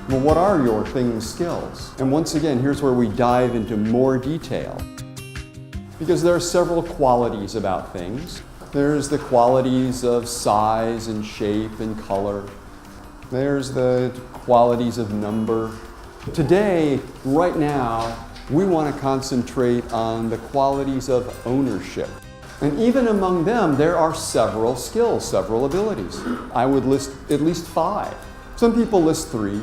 Well, what are your things skills? And once again, here's where we dive into more detail. Because there are several qualities about things. There's the qualities of size and shape and color. There's the qualities of number. Today, right now, we want to concentrate on the qualities of ownership. And even among them, there are several skills, several abilities. I would list at least 5. Some people list 3,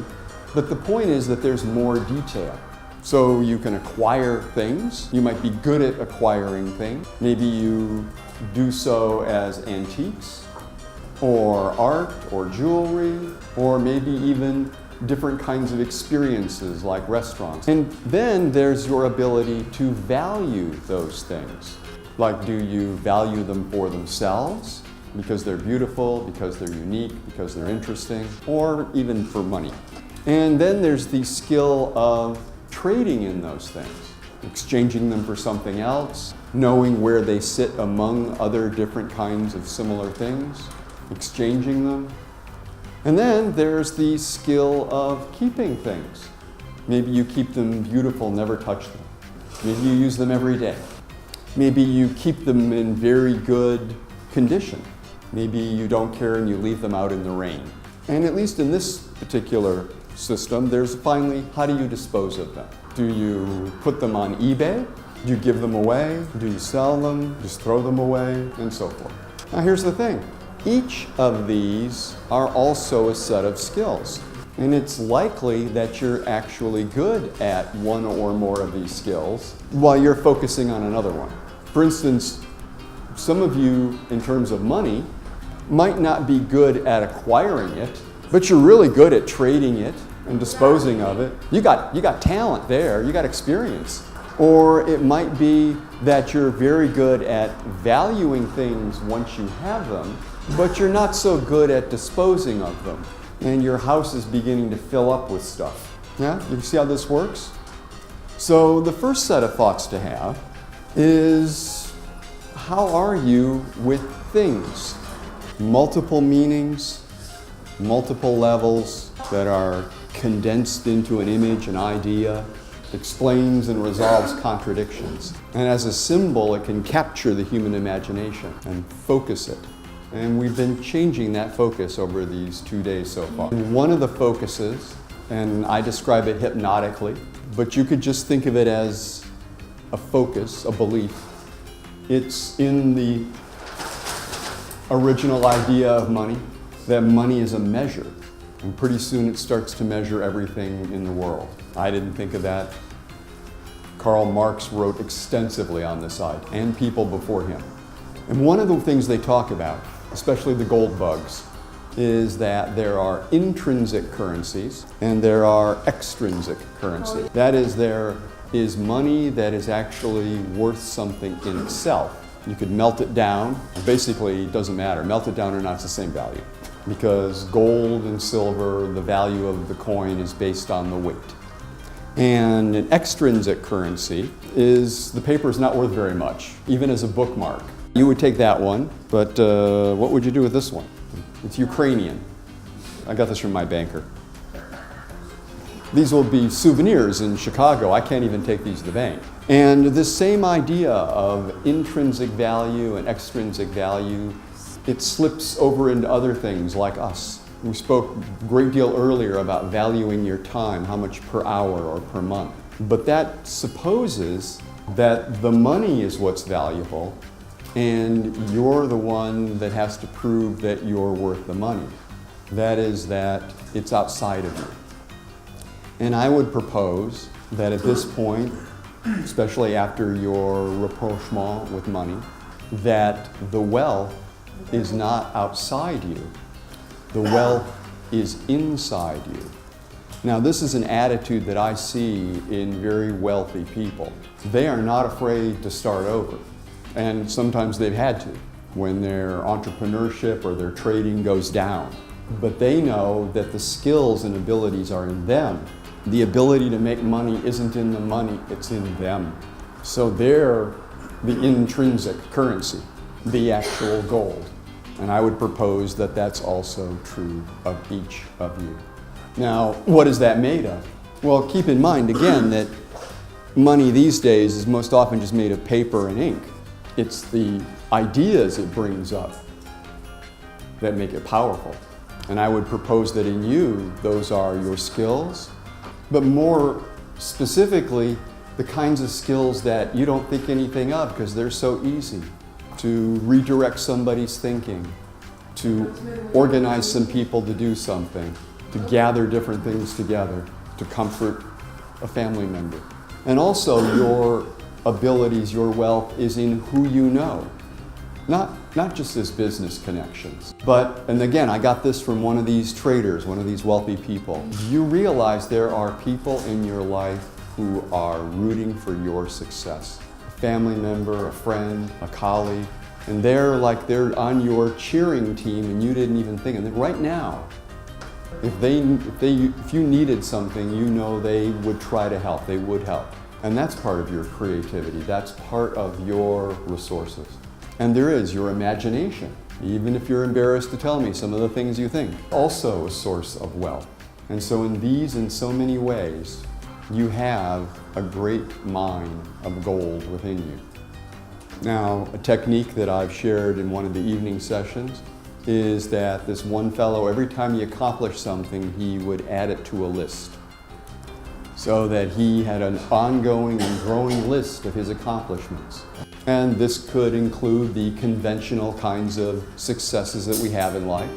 but the point is that there's more detail. So you can acquire things. You might be good at acquiring things. Maybe you do so as antiques, or art, or jewelry, or maybe even different kinds of experiences like restaurants. And then there's your ability to value those things. Like, do you value them for themselves, because they're beautiful, because they're unique, because they're interesting, or even for money? And then there's the skill of trading in those things, exchanging them for something else, knowing where they sit among other different kinds of similar things, exchanging them. And then there's the skill of keeping things. Maybe you keep them beautiful, never touch them. Maybe you use them every day. Maybe you keep them in very good condition. Maybe you don't care and you leave them out in the rain. And at least in this particular system, there's finally, how do you dispose of them? Do you put them on eBay? Do you give them away? Do you sell them? Just throw them away? And so forth. Now here's the thing. Each of these are also a set of skills. And it's likely that you're actually good at one or more of these skills while you're focusing on another one. For instance, some of you, in terms of money, might not be good at acquiring it, but you're really good at trading it and disposing of it. You got talent there, you got experience. Or it might be that you're very good at valuing things once you have them, but you're not so good at disposing of them. And your house is beginning to fill up with stuff. Yeah, you see how this works? So the first set of thoughts to have is, how are you with things? Multiple meanings, multiple levels that are condensed into an image, an idea, explains and resolves contradictions. And as a symbol, it can capture the human imagination and focus it. And we've been changing that focus over these 2 days so far. And one of the focuses, and I describe it hypnotically, but you could just think of it as a focus, a belief. It's in the original idea of money, that money is a measure. And pretty soon it starts to measure everything in the world. I didn't think of that. Karl Marx wrote extensively on this side, and people before him. And one of the things they talk about, especially the gold bugs, is that there are intrinsic currencies and there are extrinsic currency. That is, there is money that is actually worth something in itself. You could melt it down. Basically, it doesn't matter. Melt it down or not, it's the same value. Because gold and silver, the value of the coin is based on the weight. And an extrinsic currency is the paper is not worth very much, even as a bookmark. You would take that one, but what would you do with this one? It's Ukrainian. I got this from my banker. These will be souvenirs in Chicago. I can't even take these to the bank. And this same idea of intrinsic value and extrinsic value, it slips over into other things like us. We spoke a great deal earlier about valuing your time, how much per hour or per month. But that supposes that the money is what's valuable, and you're the one that has to prove that you're worth the money. That is, that it's outside of you. And I would propose that at this point, especially after your rapprochement with money, that the wealth is not outside you. The wealth is inside you. Now, this is an attitude that I see in very wealthy people. They are not afraid to start over. And sometimes they've had to when their entrepreneurship or their trading goes down. But they know that the skills and abilities are in them. The ability to make money isn't in the money, it's in them. So they're the intrinsic currency, the actual gold. And I would propose that that's also true of each of you. Now, what is that made of? Well, keep in mind, again, that money these days is most often just made of paper and ink. It's the ideas it brings up that make it powerful. And I would propose that in you, those are your skills, but more specifically, the kinds of skills that you don't think anything of because they're so easy. To redirect somebody's thinking, to organize some people to do something, to gather different things together, to comfort a family member. And also your abilities, your wealth is in who you know. Not just as business connections, but, and again, I got this from one of these traders, one of these wealthy people. You realize there are people in your life who are rooting for your success. A family member, a friend, a colleague, and they're on your cheering team and you didn't even think of it. Right now, if you needed something, you know they would try to help, they would help. And that's part of your creativity, that's part of your resources. And there is your imagination, even if you're embarrassed to tell me some of the things you think. Also a source of wealth. And so in so many ways, you have a great mine of gold within you. Now, a technique that I've shared in one of the evening sessions is that this one fellow, every time he accomplished something, he would add it to a list, so that he had an ongoing and growing list of his accomplishments. And this could include the conventional kinds of successes that we have in life.